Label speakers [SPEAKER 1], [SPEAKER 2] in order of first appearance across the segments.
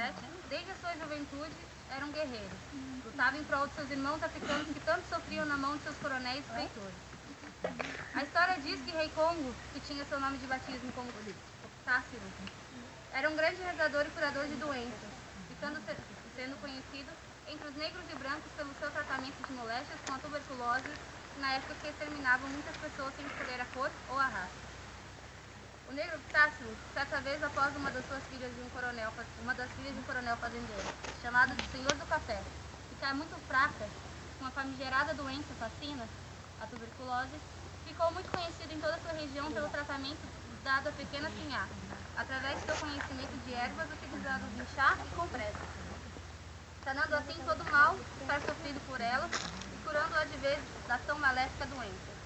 [SPEAKER 1] 17, desde a sua juventude, era um guerreiro. Lutava em prol de seus irmãos africanos que tanto sofriam na mão de seus coronéis e feitores. A história diz que Rei Congo, que tinha seu nome de batismo como Octácilo, era um grande rezador e curador de doenças, sendo conhecido entre os negros e brancos pelo seu tratamento de moléstias com a tuberculose, na época que exterminavam muitas pessoas sem escolher a cor ou a raça. O negro Octácilo, certa vez após uma das filhas de um coronel fazendeiro, chamado de Senhor do Café, ficar muito fraca com a famigerada doença assassina, a tuberculose, ficou muito conhecido em toda a sua região pelo tratamento dado à pequena Sinhá, através do seu conhecimento de ervas utilizadas em chá e compressas, sanando assim todo o mal estar sofrido por ela e curando-a de vez da tão maléfica doença.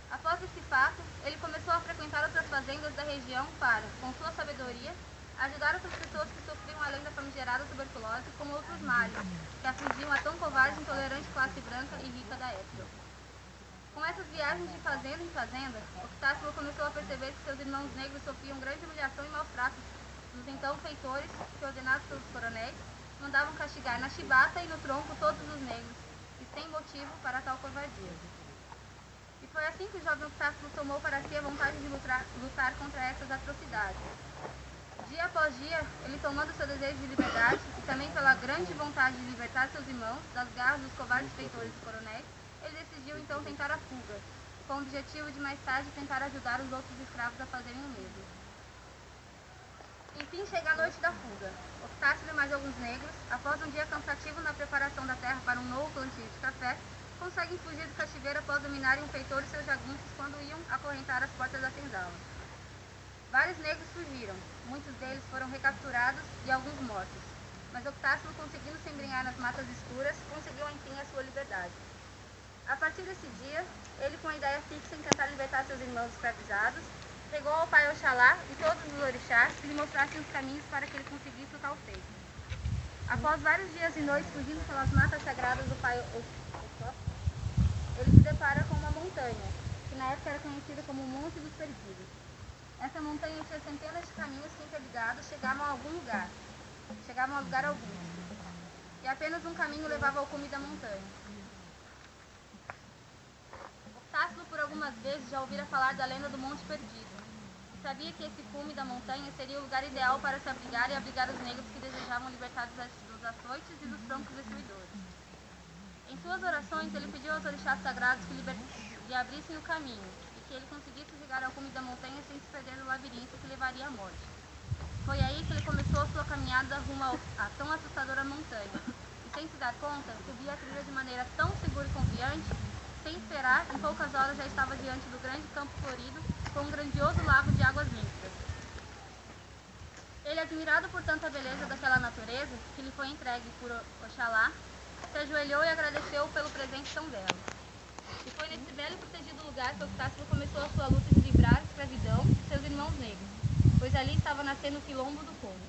[SPEAKER 1] Após esse fato, ele começou a frequentar outras fazendas da região para, com sua sabedoria, ajudar outras pessoas que sofriam além da famigerada tuberculose com outros males, que afligiam a tão covarde e intolerante classe branca e rica da época. Com essas viagens de fazenda em fazenda, Octácilo começou a perceber que seus irmãos negros sofriam grande humilhação e maus tratos dos então feitores, que, ordenados pelos coronéis, mandavam castigar na chibata e no tronco todos os negros, e sem motivo para tal covardia. E foi assim que o jovem Octácilo tomou para si a vontade de lutar contra essas atrocidades. Dia após dia, ele, tomando seu desejo de liberdade e também pela grande vontade de libertar seus irmãos das garras dos covardes feitores e coronéis, ele decidiu então tentar a fuga, com o objetivo de mais tarde tentar ajudar os outros escravos a fazerem o mesmo. Enfim, chega a noite da fuga. Octácilo e mais alguns negros, após um dia cansativo na preparação da terra para um novo plantio de café, conseguem fugir do cativeiro após dominarem um feitor e seus jagunços quando iam acorrentar as portas da senzala. Vários negros fugiram, muitos deles foram recapturados e alguns mortos, mas Octácilo, conseguindo se embrenhar nas matas escuras, conseguiu enfim a sua liberdade. A partir desse dia, ele, com a ideia fixa em tentar libertar seus irmãos escravizados, pregou ao pai Oxalá e todos os orixás que lhe mostrassem os caminhos para que ele conseguisse o tal feito. Após vários dias e noites fugindo pelas matas sagradas do pai Oxó, ele se depara com uma montanha, que na época era conhecida como o Monte dos Perdidos. Essa montanha tinha centenas de caminhos que, interligados, chegavam a lugar algum, e apenas um caminho levava ao cume da montanha. Octácilo por algumas vezes já ouvira falar da lenda do Monte Perdido, e sabia que esse cume da montanha seria o lugar ideal para se abrigar e abrigar os negros que desejavam libertar dos açoites e dos troncos destruidores. Em suas orações, ele pediu aos orixás sagrados que lhe abrissem o caminho, e que ele conseguisse chegar ao cume da montanha sem se perder no labirinto que levaria à morte. Foi aí que ele começou sua caminhada rumo à tão assustadora montanha, e sem se dar conta, subia a trilha de maneira tão segura e confiante. Sem esperar, em poucas horas já estava diante do grande campo florido, com um grandioso lago de águas límpidas. Ele, admirado por tanta beleza daquela natureza, que lhe foi entregue por Oxalá, se ajoelhou e agradeceu pelo presente tão belo. E foi nesse belo e protegido lugar que Octácilo começou a sua luta de livrar a escravidão de seus irmãos negros, pois ali estava nascendo o quilombo do Congo,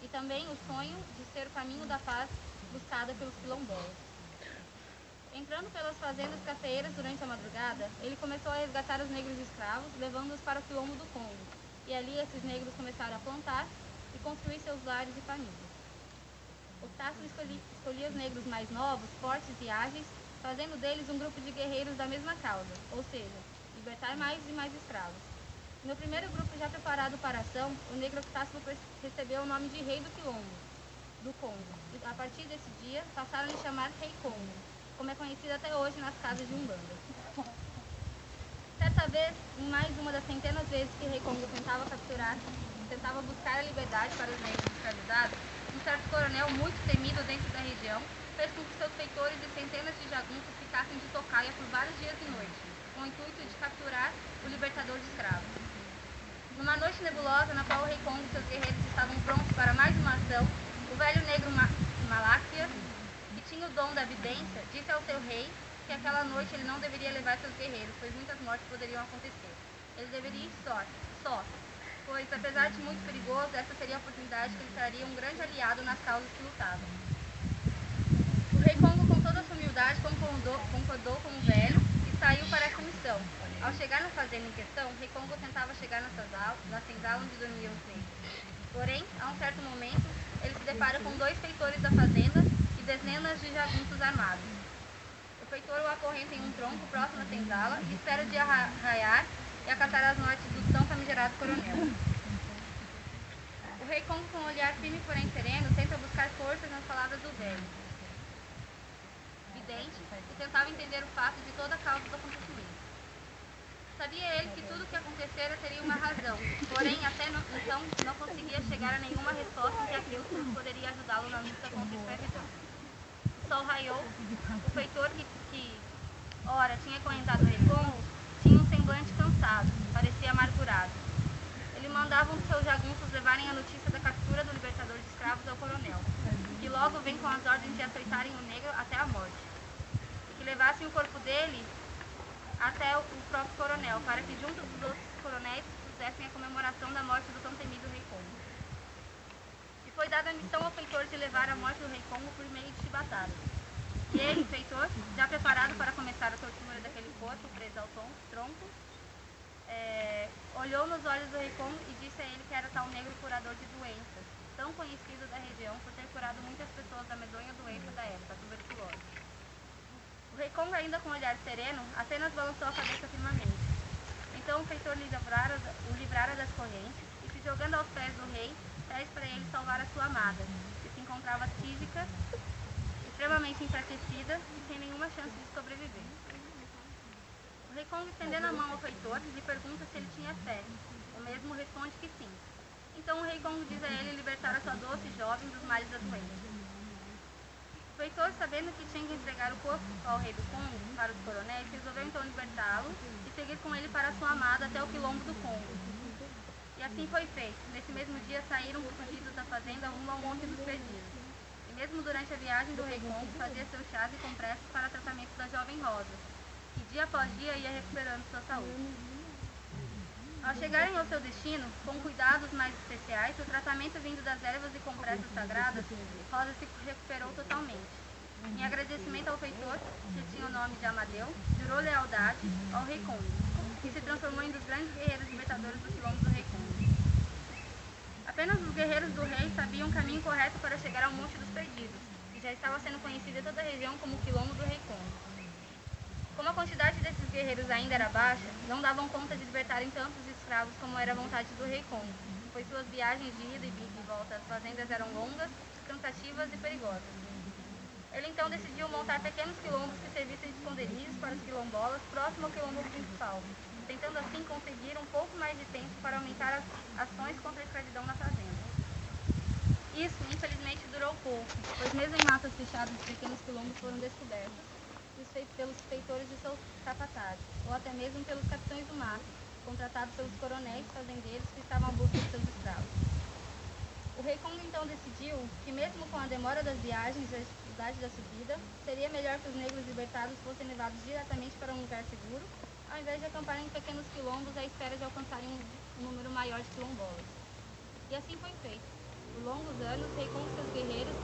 [SPEAKER 1] e também o sonho de ser o caminho da paz buscada pelos quilombolas. Entrando pelas fazendas cafeeiras durante a madrugada, ele começou a resgatar os negros escravos, levando-os para o quilombo do Congo, e ali esses negros começaram a plantar e construir seus lares e famílias. Octácilo escolhia os negros mais novos, fortes e ágeis, fazendo deles um grupo de guerreiros da mesma causa, ou seja, libertar mais e mais escravos. No primeiro grupo já preparado para a ação, o negro Octácilo recebeu o nome de Rei do Quilombo, do Congo, e a partir desse dia passaram a lhe chamar Rei Congo, como é conhecido até hoje nas casas de Umbanda. Certa vez, em mais uma das centenas vezes que Rei Congo tentava buscar a liberdade para os negros escravizados, um certo coronel muito temido dentro da região fez com que seus feitores e centenas de jagunços ficassem de tocaia por vários dias e noites, com o intuito de capturar o libertador de escravos. Numa noite nebulosa, na qual o Rei Congo e seus guerreiros estavam prontos para mais uma ação, o velho negro Maláquia, que tinha o dom da vidência, disse ao seu rei que aquela noite ele não deveria levar seus guerreiros, pois muitas mortes poderiam acontecer. Ele deveria ir só, pois, apesar de muito perigoso, essa seria a oportunidade que ele traria um grande aliado nas causas que lutavam. O Rei Congo, com toda a sua humildade, concordou com o velho e saiu para essa missão. Ao chegar na fazenda em questão, Rei Congo tentava chegar na senzala onde dormiam os negros. Porém, a um certo momento, ele se depara com 2 feitores da fazenda e dezenas de jagunços armados. O feitor o acorrenta em um tronco próximo à senzala e espera o dia raiar e acatar as mortes do tão famigerado coronel. O rei Congo, com um olhar firme porém sereno, tenta buscar forças nas palavras do velho vidente e tentava entender o fato de toda a causa do acontecimento. Sabia ele que tudo o que acontecera teria uma razão, porém até então não conseguia chegar a nenhuma resposta em que aquilo poderia ajudá-lo na luta contra a escravidão. O sol raiou, o feitor que ora tinha acorrentado o rei Congo tinha um semblante cansado, parecia amargurado. Ele mandava um de seus jagunços levarem a notícia da captura do libertador de escravos ao coronel, que logo vem com as ordens de açoitarem o negro até a morte, e que levassem o corpo dele até o próprio coronel, para que junto dos outros coronéis fizessem a comemoração da morte do tão temido rei Congo. E foi dada a missão ao feitor de levar a morte do rei Congo por meio de chibatadas. E ele, o feitor, já preparado para começar a tortura daquele corpo preso ao tronco, olhou nos olhos do rei Congo e disse a ele que era tal negro curador de doenças, tão conhecido da região por ter curado muitas pessoas da medonha doença da época, a tuberculose. O rei Congo, ainda com um olhar sereno, apenas balançou a cabeça firmemente. Então o feitor o livrara das correntes e, se jogando aos pés do rei, pede para ele salvar a sua amada, que se encontrava física, extremamente enfraquecida e sem nenhuma chance de sobreviver. O rei Congo, estendendo a mão ao feitor, lhe pergunta se ele tinha fé. O mesmo responde que sim. Então o rei Congo diz a ele libertar a sua doce jovem dos males da doença. O feitor, sabendo que tinha que entregar o corpo ao rei do Congo para os coronéis, resolveu então libertá-lo e seguir com ele para sua amada até o quilombo do Congo. E assim foi feito. Nesse mesmo dia saíram fugidos da fazenda rumo ao Monte dos Perdidos. E mesmo durante a viagem do rei Congo, fazia seus chás e compressas para tratamento da jovem Rosa, que dia após dia ia recuperando sua saúde. Ao chegarem ao seu destino, com cuidados mais especiais, o tratamento vindo das ervas e compressas sagradas, Rosa se recuperou totalmente. Em agradecimento ao feitor, que tinha o nome de Amadeu, jurou lealdade ao rei Congo, e se transformou em um dos grandes guerreiros libertadores do quilombo do rei Congo. Apenas os guerreiros do rei sabiam o caminho correto para chegar ao Monte dos Perdidos, e já estava sendo conhecido em toda a região como o quilombo do rei Congo. Como a quantidade desses guerreiros ainda era baixa, não davam conta de libertarem tantos escravos como era a vontade do rei Congo, pois suas viagens de ida e volta às fazendas eram longas, cansativas e perigosas. Ele então decidiu montar pequenos quilombos que servissem de esconderijos para os quilombolas próximo ao quilombo principal, tentando assim conseguir um pouco mais de tempo para aumentar as ações contra a escravidão na fazenda. Isso, infelizmente, durou pouco, pois mesmo em matas fechadas, pequenos quilombos foram descobertos pelos feitores de seus capatazes, ou até mesmo pelos capitães do mato, contratados pelos coronéis fazendeiros que estavam à busca de seus escravos. O rei Congo então decidiu que, mesmo com a demora das viagens e a dificuldade da subida, seria melhor que os negros libertados fossem levados diretamente para um lugar seguro, ao invés de acamparem em pequenos quilombos à espera de alcançarem um número maior de quilombolas. E assim foi feito. Por longos anos, o rei Congo e seus guerreiros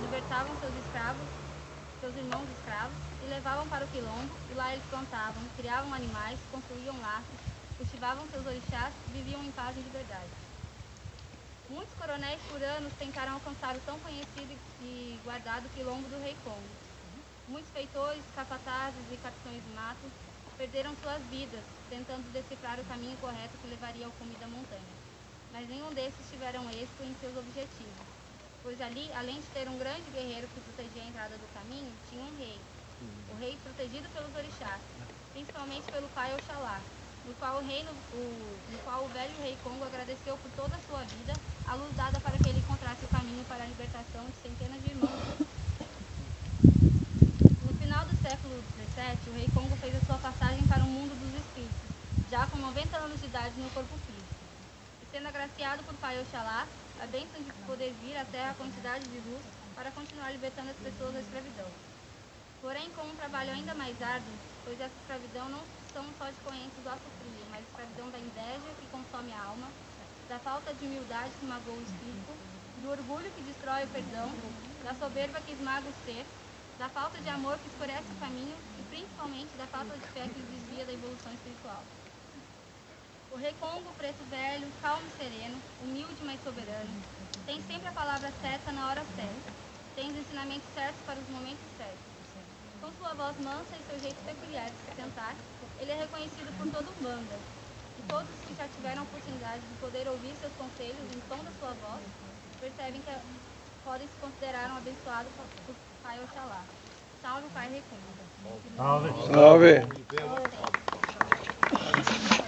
[SPEAKER 1] libertavam seus irmãos escravos, e levavam para o quilombo, e lá eles plantavam, criavam animais, construíam laços, cultivavam seus orixás e viviam em paz e liberdade. Muitos coronéis por anos tentaram alcançar o tão conhecido e guardado quilombo do rei Congo. Muitos feitores, capatazes e capitães do mato perderam suas vidas tentando decifrar o caminho correto que levaria ao cume da montanha, mas nenhum desses tiveram êxito em seus objetivos, pois ali, além de ter um grande guerreiro que protegia a entrada do caminho, tinha um rei. O rei protegido pelos orixás, principalmente pelo pai Oxalá, no qual o velho rei Congo agradeceu por toda a sua vida a luz dada para que ele encontrasse o caminho para a libertação de centenas de irmãos. No final do século XVII, o rei Congo fez a sua passagem para o mundo dos espíritos, já com 90 anos de idade no corpo físico. E sendo agraciado por pai Oxalá, a bênção de poder vir à Terra a quantidade de luz para continuar libertando as pessoas da escravidão. Porém, com um trabalho ainda mais árduo, pois essa escravidão não são só de correntes do aço frio, mas escravidão da inveja que consome a alma, da falta de humildade que magoa o espírito, do orgulho que destrói o perdão, da soberba que esmaga o ser, da falta de amor que escurece o caminho e principalmente da falta de fé que desvia da evolução espiritual. O rei Congo, preto velho, calmo e sereno, humilde mas soberano, tem sempre a palavra certa na hora certa, tem os ensinamentos certos para os momentos certos. Com sua voz mansa e seu jeito peculiar de se cantar, ele é reconhecido por toda Umbanda. E todos os que já tiveram a oportunidade de poder ouvir seus conselhos em tom da sua voz, percebem que podem se considerar um abençoado por Pai Oxalá. Salve, Pai Rei Congo.
[SPEAKER 2] Salve.
[SPEAKER 1] Salve.